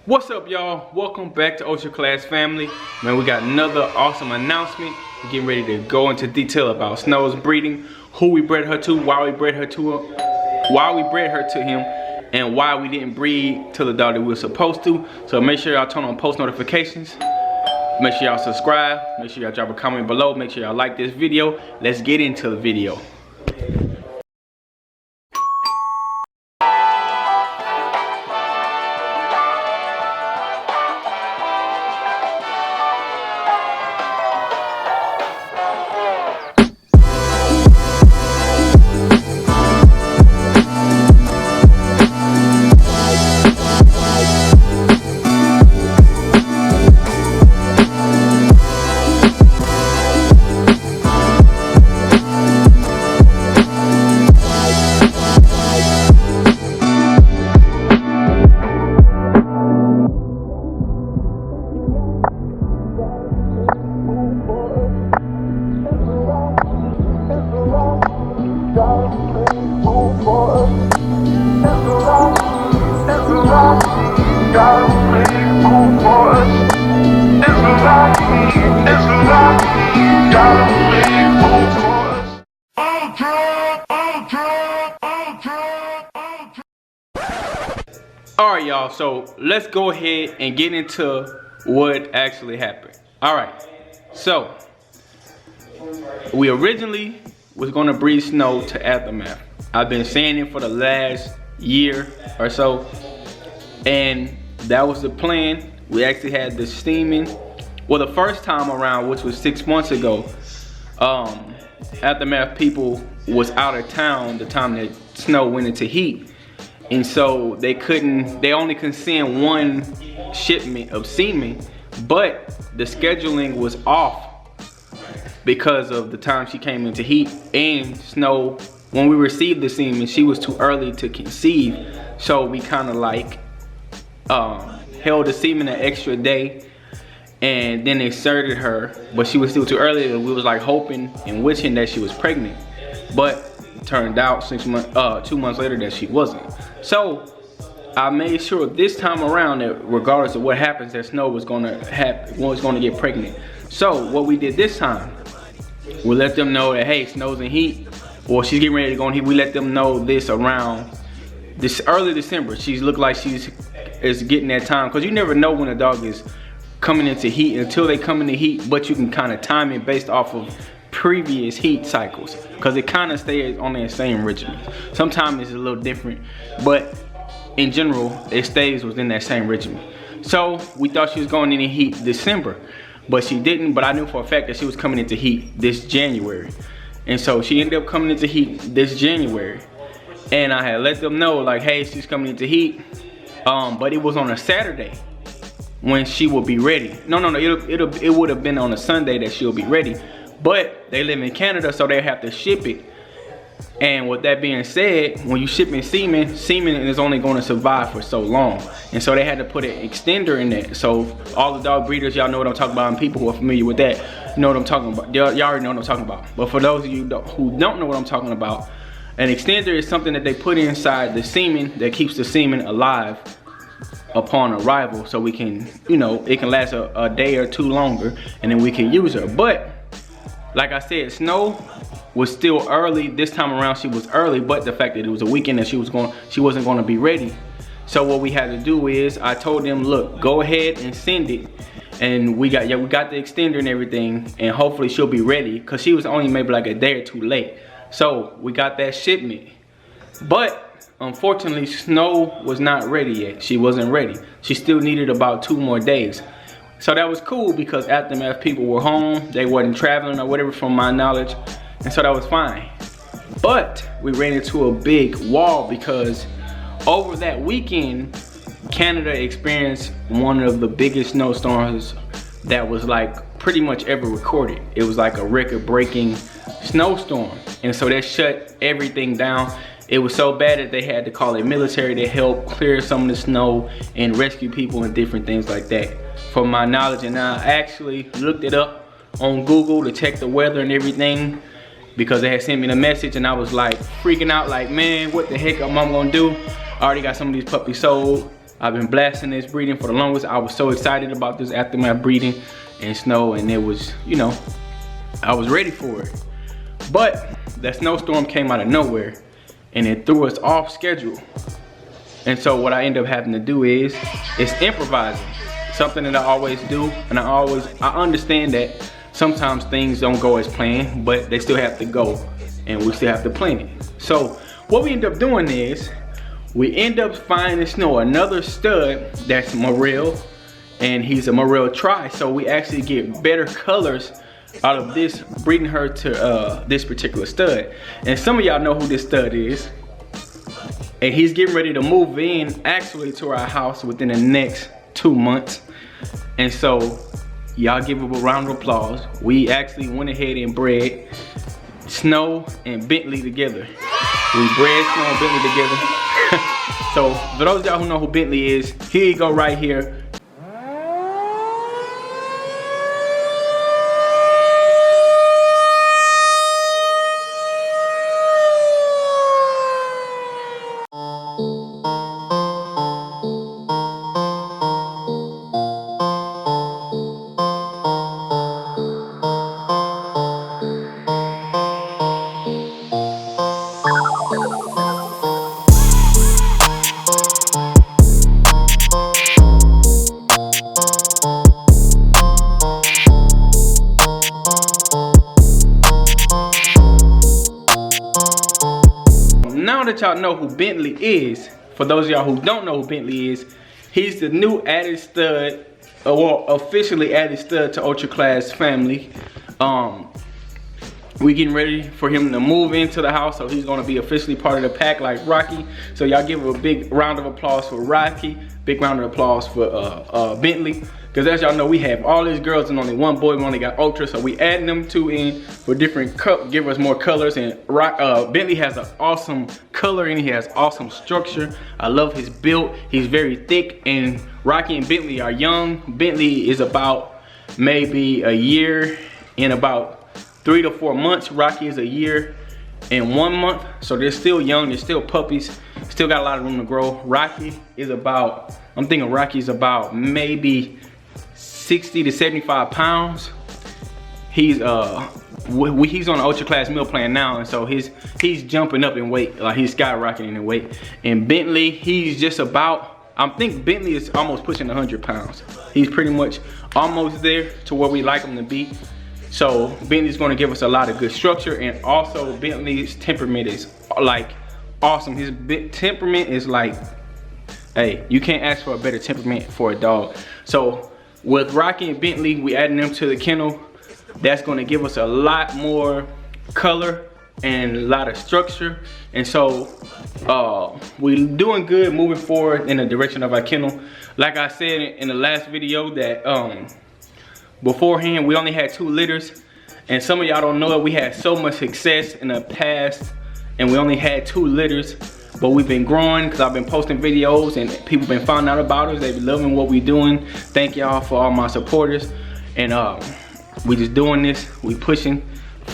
What's up, y'all? Welcome back to Ultra Class Family. Man, we got another awesome announcement. We're getting ready to go into detail about Snow's breeding, who we bred her to, why we bred her to him, and why we didn't breed to the dog that we were supposed to. So make sure y'all turn on post notifications. Make sure y'all subscribe. Make sure y'all drop a comment below. Make sure y'all like this video. Let's get into the video. Alright, y'all, so let's go ahead and get into what actually happened. Alright, so we originally was gonna breed Snow to Aftermath. I've been saying it for the last year or so, and that was the plan. We actually had the steaming. Well, the first time around, which was 6 months ago, Aftermath people was out of town the time that Snow went into heat. And so they only could send one shipment of semen, but the scheduling was off because of the time she came into heat. And Snow, when we received the semen, she was too early to conceive. So we kind of like held the semen an extra day and then inserted her, but she was still too early. And we was like hoping and wishing that she was pregnant, but it turned out 2 months later that she wasn't. So I made sure this time around that regardless of what happens, that Snow was gonna get pregnant. So what we did this time, we let them know that, hey, Snow's in heat, or she's getting ready to go in heat. We let them know this around this early December. She's looked like she's getting that time, because you never know when a dog is coming into heat until they come into heat, but you can kind of time it based off of previous heat cycles, because it kind of stays on that same regimen. Sometimes it's a little different, but in general it stays within that same regimen. So we thought she was going into heat December, but she didn't. But I knew for a fact that she was coming into heat this January, and so she ended up coming into heat this January. And I had let them know, like, hey, she's coming into heat, but it was on a Saturday when she will be ready. No, it would have been on a Sunday that she'll be ready. But they live in Canada, so they have to ship it. And with that being said, when you ship in semen is only going to survive for so long. And so they had to put an extender in there. So all the dog breeders, y'all know what I'm talking about, and people who are familiar with that, you know what I'm talking about. Y'all already know what I'm talking about. But for those of you who don't know what I'm talking about, an extender is something that they put inside the semen that keeps the semen alive upon arrival, so we can, you know, it can last a day or two longer, and then we can use her. But like I said, Snow was still early. This time around she was early, but the fact that it was a weekend and she wasn't going to be ready. So what we had to do is, I told them, look, go ahead and send it, and we got the extender and everything, and hopefully she'll be ready, because she was only maybe like a day or two late. So we got that shipment, but unfortunately Snow was not ready yet. She wasn't ready. She still needed about 2 more days. So that was cool, because Aftermath people were home. They wasn't traveling or whatever, from my knowledge. And so that was fine. But we ran into a big wall, because over that weekend, Canada experienced one of the biggest snowstorms that was like pretty much ever recorded. It was like a record-breaking snowstorm. And so that shut everything down. It was so bad that they had to call the military to help clear some of the snow and rescue people and different things like that, from my knowledge. And I actually looked it up on Google to check the weather and everything, because they had sent me the message, and I was like freaking out, like, man, what the heck am I gonna do? I already got some of these puppies sold, I've been blasting this breeding for the longest. I was so excited about this aftermath breeding and snow, and it was, you know, I was ready for it. But that snowstorm came out of nowhere and it threw us off schedule. And so what I end up having to do is improvising. Something that I always do, and I understand that sometimes things don't go as planned, but they still have to go, and we still have to plan it. So what we end up doing is, we end up finding Snow another stud that's Morel, and he's a Morel tri, so we actually get better colors out of this, breeding her to this particular stud. And some of y'all know who this stud is, and he's getting ready to move in actually to our house within the next 2 months. And so y'all give him a round of applause. We actually went ahead and bred Snow and Bentley together. We bred Snow and Bentley together. So for those of y'all who know who Bentley is, here you go right here. Now that y'all know who Bentley is, for those of y'all who don't know who Bentley is, he's the new added stud, or officially added stud to Ultra Class family. We getting ready for him to move into the house, so he's gonna be officially part of the pack like Rocky. So y'all give him a big round of applause for Rocky, big round of applause for Bentley. Because as y'all know, we have all these girls and only one boy. We only got Ultra, so we adding them two in for different give us more colors. And Bentley has an awesome coloring. He has awesome structure. I love his build. He's very thick, and Rocky and Bentley are young. Bentley is about maybe a year and about 3 to 4 months. Rocky is a year and 1 month. So they're still young. They're still puppies. Still got a lot of room to grow. Rocky is about, I'm thinking Rocky's about maybe 60 to 75 pounds. He's on an Ultra Class meal plan now, and so he's jumping up in weight, like he's skyrocketing in weight. And Bentley, he's just about, I think Bentley is almost pushing 100 pounds. He's pretty much almost there to where we like him to be. So Bentley's gonna give us a lot of good structure, and also Bentley's temperament is like awesome. His temperament is like, hey, you can't ask for a better temperament for a dog. So with Rocky and Bentley, we adding them to the kennel. That's gonna give us a lot more color and a lot of structure. And so we're doing good moving forward in the direction of our kennel. Like I said in the last video that beforehand, we only had 2 litters. And some of y'all don't know that we had so much success in the past, and we only had 2 litters. But we've been growing because I've been posting videos and people been finding out about us. They've been loving what we're doing. Thank y'all for all my supporters. And we just doing this, we pushing.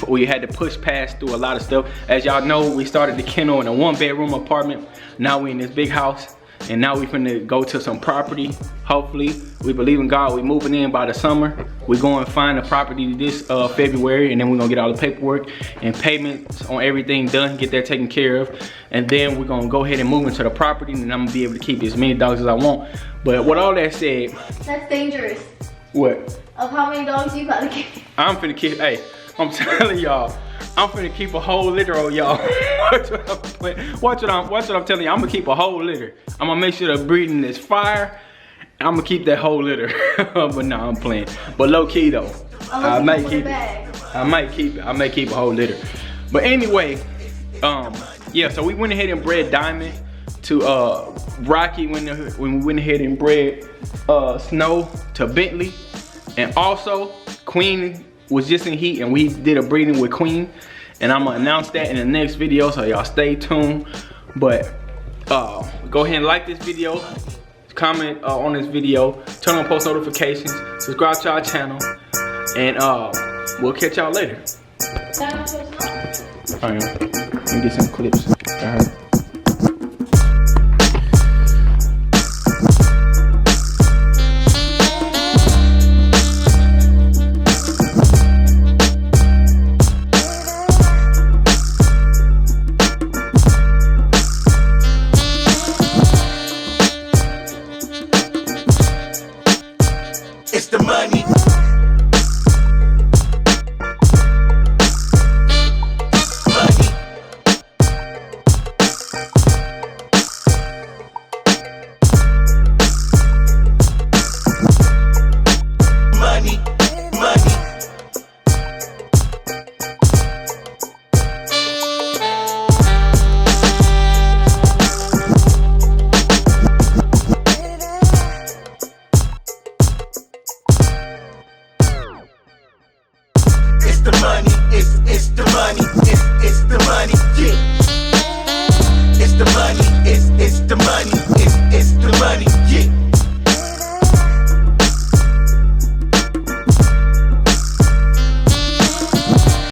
We had to push past through a lot of stuff. As y'all know, we started the kennel in a 1-bedroom apartment. Now we in this big house. And now we finna go to some property. Hopefully, we believe in God, we moving in by the summer. We going to find a property this February, and then we're gonna get all the paperwork and payments on everything done, get that taken care of. And then we're gonna go ahead and move into the property, and I'm gonna be able to keep as many dogs as I want. But with all that said, that's dangerous. What? Of how many dogs you gotta keep. I'm finna keep, hey, I'm telling y'all, I'm finna keep a whole litter on y'all. Watch what I'm telling you. I'm gonna keep a whole litter. I'm gonna make sure the breeding is fire. I'm gonna keep that whole litter. But no, I'm playing. But low key though, I might keep it. I might keep it. I may keep a whole litter. But anyway, yeah. So we went ahead and bred Diamond to Rocky when we went ahead and bred Snow to Bentley, and also Queen was just in heat, and we did a breeding with Queen, and I'm gonna announce that in the next video, so y'all stay tuned. But go ahead and like this video, comment on this video, turn on post notifications, subscribe to our channel, and we'll catch y'all later. Alright, let me get some clips.